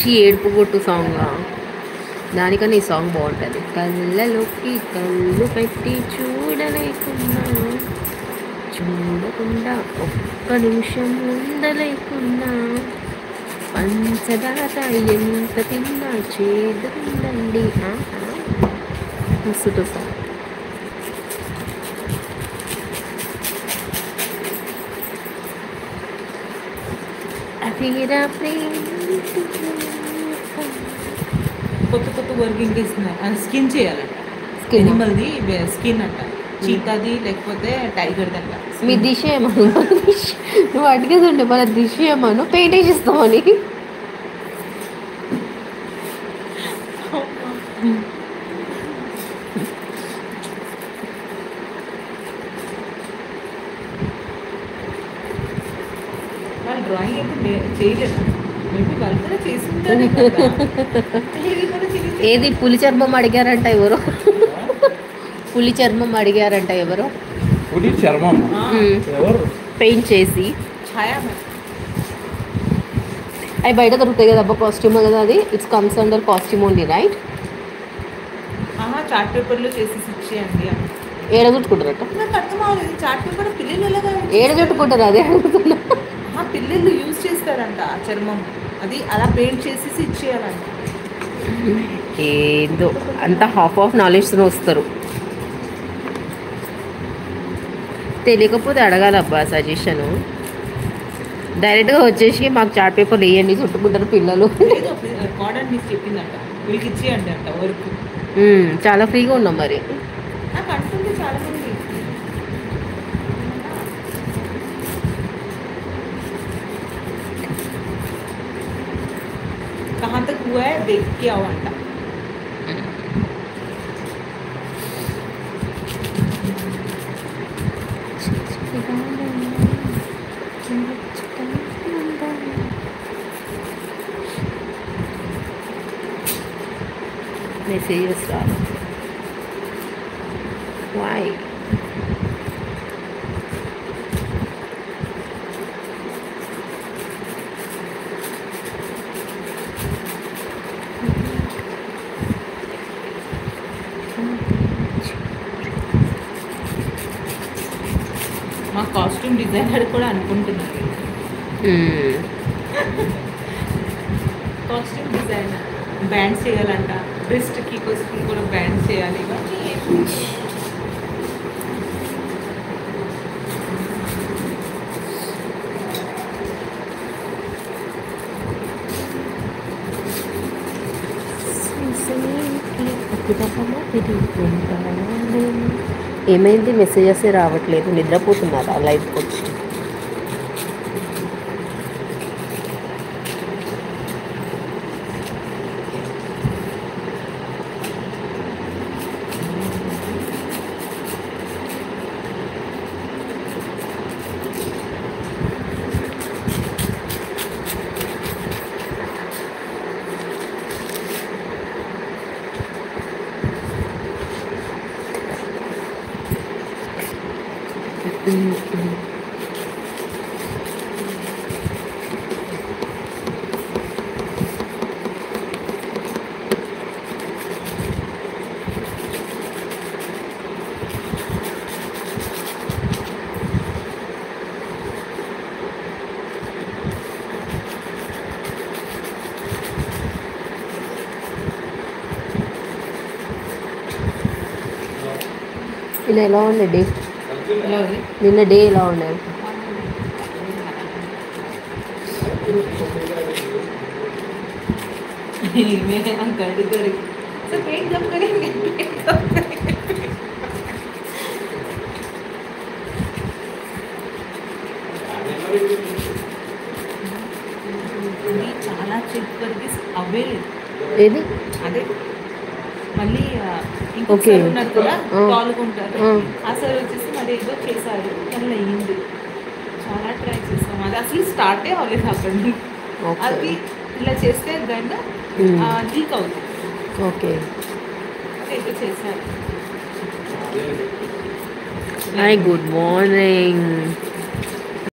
పిచ్చి ఏడుపు కొట్టు సాంగ్. దానికన్నా ఈ సాంగ్ బాగుంటుంది. కళ్ళలోకి కళ్ళు పెట్టి చూడలేకున్నా, చూడకుండా ఒక్క నిమిషం ఉండలేకున్నా, పంచదార ఎంత తిన్నా చేదుందండి. మస్తు సాంగ్. అతిరా కొత్త కొత్త వర్కింగ్ ఇస్తున్నారు. అది స్కిన్ చేయాలంట. ఎనిమల్ది స్కిన్ అంట, చీతాది లేకపోతే టైగర్ది అంట. మీ దిశ ఏమను, నువ్వు అడిగేది ఉండే మన దిశ ఏమను పెయింట్ వేసిస్తామని. వాళ్ళు డ్రాయింగ్ అయితే చేయలేదు. మేబీ వాళ్ళు కూడా చేసి ఉంటారు కదా. ఏది పులి చర్మం అడిగారంట ఎవరు? పులి చర్మం అడిగారంట ఎవరు? పులి చర్మం ఎవరు పెయింట్ చేసి ఛాయా అవి బయట దొరుకుతాయి కదా అబ్బా, కాస్ట్యూమ్ కదా అది. It's comes under costume only right? Chart పేపర్లో చేసి ఇచ్చేయండి. ఏడ చుట్టుకుంటారట? నాకు అర్థం అవ్వలేదు. చార్ట్ పేపర్ పిల్లలు ఎలాగా ఏడ చుట్టుకుంటారు అదే అడుగుతున్నా. పిల్లలు యూజ్ చేస్తారంట ఆ చర్మం, అది అలా పెయింట్ చేసి ఇచ్చేయాలంట. ఏదో అంత హాఫ్ ఆఫ్ నాలెడ్జ్తో వస్తారు. తెలియకపోతే అడగాలబ్బా సజెషను. డైరెక్ట్గా వచ్చేసి మాకు చార్ట్ పేపర్ వేయండి చుట్టుకుంటారు పిల్లలు. లేదు కాడన్ మీకు చెప్పిందంట, వీళ్ళకి ఇచ్చేయండి అంట వర్క్. చాలా ఫ్రీగా ఉన్నాం మరి. నాకు అంటుంది చాలా మంది. कहाँ तक हुआ है देख के आओ अंटा. Messages are why? మా కాస్ట్యూమ్ డిజైనర్ కూడా అనుకుంటున్నారు. కాస్ట్యూమ్ డిజైనర్ బ్యాండ్ చేయాలంట, బ్రెస్ట్కి కోసం కూడా బ్యాండ్ చేయాలి. ఏమైంది? మెసేజెస్ రావట్లేదు. నిద్రపోతున్నారా లైవ్కి వచ్చి? ఇలా ఎలా ఉండే డే? నిన్న డే ఎలా ఉండే? చాలా చెప్పి అవే లేదు. ఏది? అదే మళ్ళీ ఇంకొక సార్ ఉన్నారు కూడా పాల్గొంటారు. ఆ సార్ వచ్చేసి మరి ఏదో చేశారు, కానీ అయ్యింది. చాలా ట్రై చేసాం, అది అసలు స్టార్టే అవ్వలేదు అక్కడ. అది ఇలా చేస్తే దండ లీక్ అవుతుంది. ఓకే, ఏదో చేశారు. Hi, good morning.